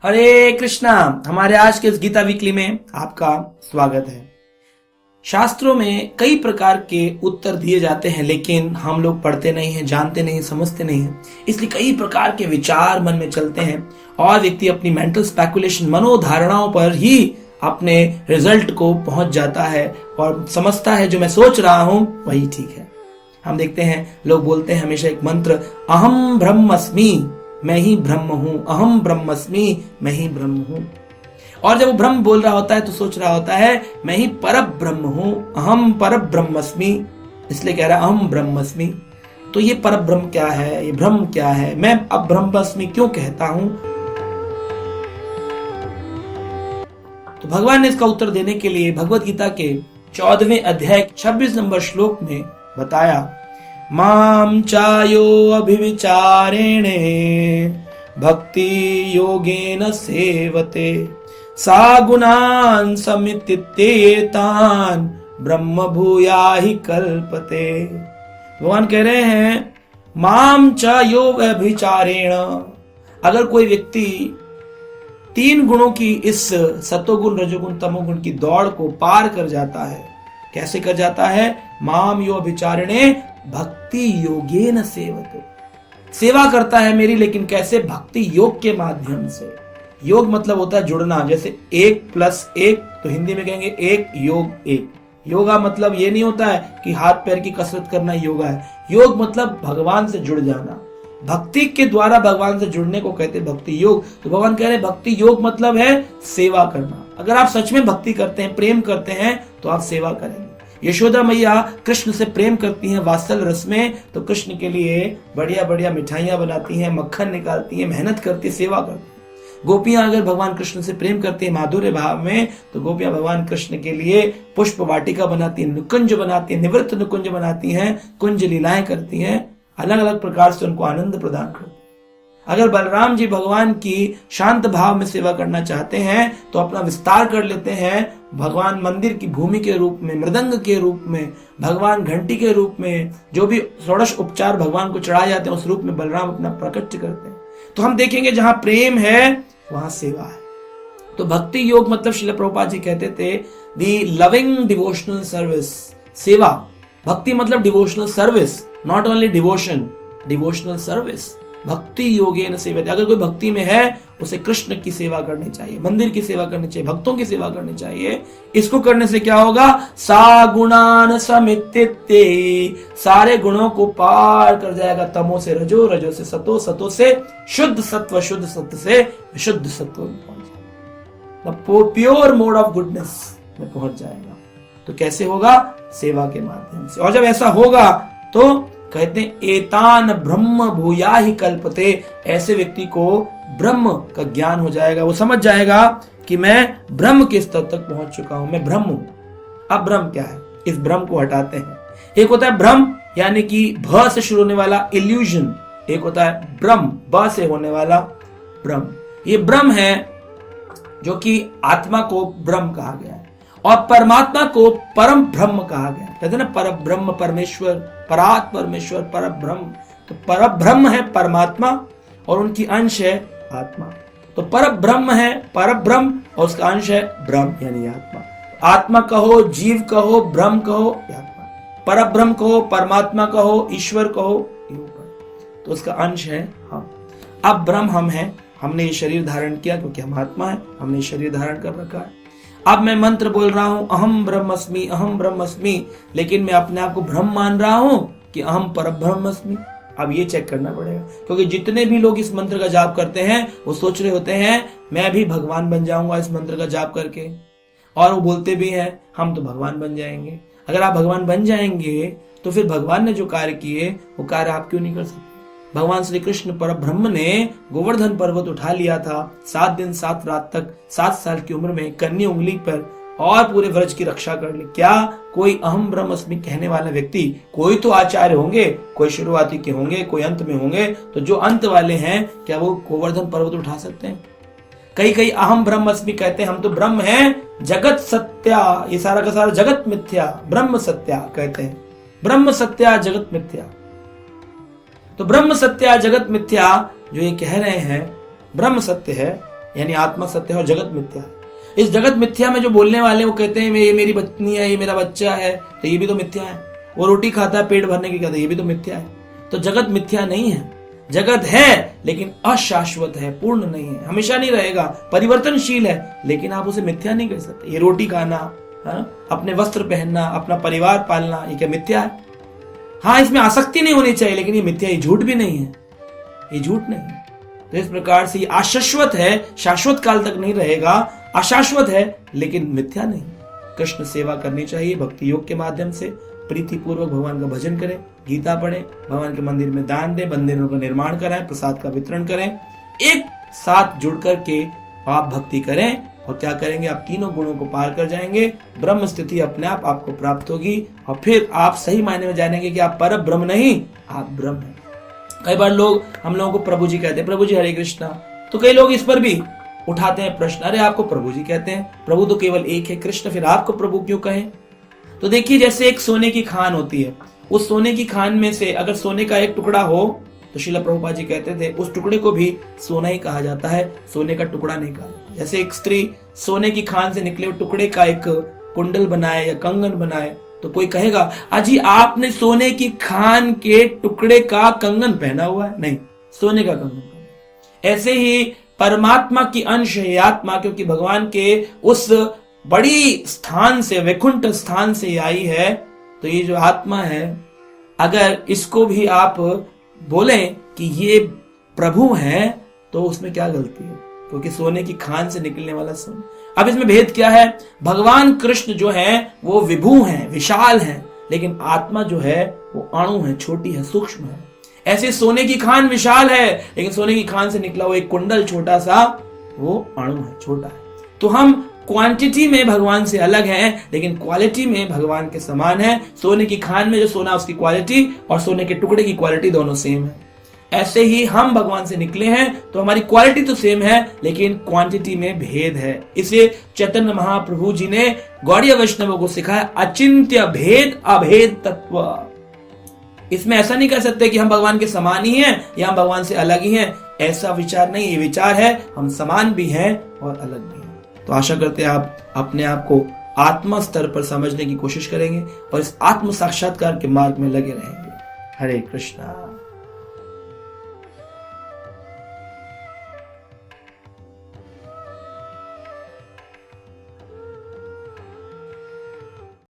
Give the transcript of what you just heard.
हरे कृष्णा। हमारे आज के इस गीता वीकली में आपका स्वागत है। शास्त्रों में कई प्रकार के उत्तर दिए जाते हैं, लेकिन हम लोग पढ़ते नहीं हैं, जानते नहीं, समझते नहीं हैं। इसलिए कई प्रकार के विचार मन में चलते हैं और व्यक्ति अपनी मेंटल स्पेकुलेशन, मनोधारणाओं पर ही अपने रिजल्ट को पहुंच जाता है और समझता है जो मैं सोच रहा हूं वही ठीक है। हम देखते हैं लोग बोलते हैं हमेशा एक मंत्र, अहम ब्रह्मस्मि, मैं ही ब्रह्म हूं, अहम ब्रह्मस्मि, मैं ही ब्रह्म हूं। और जब वो ब्रह्म बोल रहा होता है तो सोच रहा होता है मैं ही पर ब्रह्म हूं, अहम पर ब्रह्मस्मि, इसलिए कह रहा है अहम ब्रह्मस्मि। तो ये पर ब्रह्म क्या है, ये ब्रह्म क्या है, मैं अब ब्रह्मस्मि क्यों कहता हूं? तो भगवान ने इसका उत्तर देने के लिए भगवत गीता के 14वें अध्याय 26 नंबर श्लोक में बताया, माम चायो अभिविचारेणे भक्ति योगेन सेवते सा गुणान समितित्येतान ब्रह्म भूयाहि कल्पते। भगवान कह रहे हैं माम चायो अभिचारेण, अगर कोई व्यक्ति 3 गुणों की इस सतोगुण रजोगुण तमोगुण की दौड़ को पार कर जाता है, कैसे कर जाता है? माम यो अभिचारिणे भक्ति योगेन सेवते, सेवा करता है मेरी, लेकिन कैसे? भक्ति योग के माध्यम से। योग मतलब होता है जुड़ना, जैसे 1+1 तो हिंदी में कहेंगे 1 योग 1। योगा मतलब ये नहीं होता है कि हाथ पैर की कसरत करना योगा है। योग मतलब भगवान से जुड़ जाना, भक्ति के द्वारा भगवान से जुड़ने को कहते हैं भक्ति योग। तो भगवान कह रहे हैं भक्ति योग मतलब है सेवा करना। अगर आप सच में भक्ति करते हैं, प्रेम करते हैं, तो आप सेवा करेंगे। यशोदा मैया कृष्ण से प्रेम करती हैं वात्सल रस में, तो कृष्ण के लिए बढ़िया बढ़िया मिठाइयां बनाती हैं, मक्खन निकालती हैं, मेहनत करती है, सेवा करती हैं। गोपियां अगर भगवान कृष्ण से प्रेम करती हैं माधुर्य भाव में, तो गोपियां भगवान कृष्ण के लिए पुष्प वाटिका बनाती हैं, निकुंज बनाती हैं, निवृत्त निकुंज बनाती हैं, कुंज लीलाएं करती हैं, अलग अलग प्रकार से उनको आनंद प्रदान करती हैं। अगर बलराम जी भगवान की शांत भाव में सेवा करना चाहते हैं तो अपना विस्तार कर लेते हैं, भगवान मंदिर की भूमि के रूप में, मृदंग के रूप में, भगवान घंटी के रूप में, जो भी षोडश उपचार भगवान को चढ़ाए जाते हैं उस रूप में बलराम अपना प्रकट करते हैं। तो हम देखेंगे जहां प्रेम है वहां सेवा है। तो भक्ति योग मतलब श्रील प्रभुपाद जी कहते थे दी लविंग डिवोशनल सर्विस, सेवा। भक्ति मतलब devotional service, not only devotion, devotional service. भक्ति योगेन सेवते, अगर कोई भक्ति में है उसे कृष्ण की सेवा करनी चाहिए, मंदिर की सेवा करनी चाहिए, भक्तों की सेवा करनी चाहिए। इसको करने से क्या होगा? सा गुणान समित्ते, सारे गुणों को पार कर जाएगा। तमो से रजो, रजो से सतो, सतो से शुद्ध सत्व, शुद्ध सत्व से विशुद्ध सत्व में पहुंच जाएगा, प्योर मोड ऑफ गुडनेस में पहुंच जाएगा। तो कैसे होगा? सेवा के माध्यम से। और जब ऐसा होगा तो कहते हैं एतान ब्रह्म भूयाहि कल्पते, ऐसे व्यक्ति को ब्रह्म का ज्ञान हो जाएगा। वो समझ जाएगा कि मैं ब्रह्म के स्तर तक पहुंच चुका हूं, मैं ब्रह्म हूं। अब ब्रह्म क्या है? इस ब्रह्म को हटाते हैं। एक होता है ब्रह्म यानी कि भ से शुरू होने वाला इल्यूजन, एक होता है ब्रह्म, ब से होने वाला ब्रह्म। ये ब्रह्म है जो कि आत्मा को ब्रह्म कहा गया है और परमात्मा को परम ब्रह्म कहा गया। कहते हैं ना पर ब्रह्म परमेश्वर, परात परमेश्वर, पर ब्रह्म। तो पर ब्रह्म है परमात्मा और उनकी अंश है आत्मा। तो पर ब्रह्म है पर ब्रह्म और उसका अंश है ब्रह्म यानी आत्मा। आत्मा कहो, जीव कहो, ब्रह्म कहो, आत्मा, पर ब्रह्म कहो, परमात्मा कहो, ईश्वर कहो, तो उसका अंश है हम। अब ब्रह्म हम हैं, हमने ये शरीर धारण किया क्योंकि हम आत्मा है, हमने शरीर धारण कर रखा है। अब मैं मंत्र बोल रहा हूं अहम ब्रह्मस्मि, अहम ब्रह्मस्मि, लेकिन मैं अपने आप को ब्रह्म मान रहा हूं कि अहम परब्रह्मस्मि। अब ये चेक करना पड़ेगा, क्योंकि जितने भी लोग इस मंत्र का जाप करते हैं वो सोच रहे होते हैं मैं भी भगवान बन जाऊंगा इस मंत्र का जाप करके, और वो बोलते भी हैं हम तो भगवान बन जाएंगे। अगर आप भगवान बन जाएंगे तो फिर भगवान ने जो कार्य किए वो कार्य आप क्यों नहीं कर सकते? भगवान श्री कृष्ण पर ब्रह्म ने गोवर्धन पर्वत उठा लिया था 7 दिन 7 रात तक, 7 साल की उम्र में, कन्नी उंगली पर, और पूरे व्रज की रक्षा कर ली। क्या कोई अहम ब्रह्मस्मि कहने वाला व्यक्ति, कोई तो आचार्य होंगे, कोई शुरुआती के होंगे, कोई अंत में होंगे, तो जो अंत वाले हैं क्या वो गोवर्धन पर्वत उठा सकते हैं? कई अहम ब्रह्मस्मि कहते हैं हम तो ब्रह्म हैं, जगत सत्या, ये सारा का सारा जगत मिथ्या, ब्रह्म सत्या कहते हैं, ब्रह्म सत्या जगत मिथ्या। तो ब्रह्म सत्या जगत मिथ्या जो ये कह रहे हैं ब्रह्म सत्य है, यानी आत्मा सत्य है और जगत मिथ्या है। इस जगत मिथ्या में जो बोलने वाले वो कहते हैं ये मेरी पत्नी है, ये मेरा बच्चा है, तो ये भी तो मिथ्या है। वो रोटी खाता है पेट भरने की, कहता है ये भी तो मिथ्या है। तो जगत मिथ्या नहीं है, जगत है लेकिन अशाश्वत है, पूर्ण नहीं है, हमेशा नहीं रहेगा, परिवर्तनशील है, लेकिन आप उसे मिथ्या नहीं कह सकते। ये रोटी खाना, अपने वस्त्र पहनना, अपना परिवार पालना, ये क्या मिथ्या है? हाँ, इसमें आसक्ति नहीं होनी चाहिए, लेकिन ये मिथ्या, ये झूठ भी नहीं है, ये झूठ नहीं है। तो इस प्रकार से ये अशाश्वत है, शाश्वत काल तक नहीं रहेगा, अशाश्वत है लेकिन मिथ्या नहीं। कृष्ण सेवा करनी चाहिए भक्ति योग के माध्यम से, प्रीति पूर्वक भगवान का भजन करें, गीता पढ़ें, भगवान के मंदिर में दान दें, मंदिरों का निर्माण कराएं, प्रसाद का वितरण करें, एक साथ जुड़ करके आप भक्ति करें और क्या करेंगे, आप तीनों गुणों को पार कर जाएंगे, ब्रह्म स्थिति अपने आप आपको प्राप्त होगी और फिर आप सही मायने में जानेंगे कि आप पर ब्रह्म नहीं, आप ब्रह्म हैं। कई बार लोग हम लोगों को प्रभु जी कहते हैं, प्रभु जी हरे कृष्णा, तो कई लोग इस पर भी उठाते हैं प्रश्न, अरे आपको प्रभु जी कहते हैं, प्रभु तो केवल एक है कृष्ण, फिर आपको प्रभु क्यों कहें? तो देखिए, जैसे एक सोने की खान होती है, उस सोने की खान में से अगर सोने का एक टुकड़ा हो तो श्रील प्रभुपाद जी कहते थे उस टुकड़े को भी सोना ही कहा जाता है, सोने का टुकड़ा नहीं कहा जाता। जैसे एक स्त्री सोने की खान से निकले टुकड़े का एक कुंडल बनाए या कंगन बनाए तो कोई कहेगा अजी आपने सोने की खान के टुकड़े का कंगन पहना हुआ है, नहीं, सोने का कंगन। ऐसे ही परमात्मा की अंश है आत्मा, क्योंकि भगवान के उस बड़ी स्थान से, वैकुंठ स्थान से आई है, तो ये जो आत्मा है, अगर इसको भी आप बोलें कि ये प्रभु है तो उसमें क्या गलती है, क्योंकि सोने की खान से निकलने वाला सोना। अब इसमें भेद क्या है? भगवान कृष्ण जो है वो विभू हैं, विशाल हैं, लेकिन आत्मा जो है वो अणु है, छोटी है, सूक्ष्म है। ऐसे सोने की खान विशाल है, लेकिन सोने की खान से निकला वो एक कुंडल छोटा सा, वो अणु है, छोटा है। तो हम क्वांटिटी में भगवान से अलग हैं, लेकिन क्वालिटी में भगवान के समान है। सोने की खान में जो सोना उसकी क्वालिटी और सोने के टुकड़े की क्वालिटी दोनों सेम है। ऐसे ही हम भगवान से निकले हैं तो हमारी क्वालिटी तो सेम है, लेकिन क्वांटिटी में भेद है। इसे चैतन्य महाप्रभु जी ने गौड़ीय वैष्णवों को सिखाया, अचिंत्य भेद अभेद तत्व। इसमें ऐसा नहीं कह सकते कि हम भगवान के समान ही हैं या हम भगवान से अलग ही हैं, ऐसा विचार नहीं। ये विचार है हम समान भी हैं और अलग भी हैं। तो आशा करते हैं आप अपने आप को आत्मा स्तर पर समझने की कोशिश करेंगे और इस आत्म साक्षात्कार के मार्ग में लगे रहेंगे। हरे कृष्णा।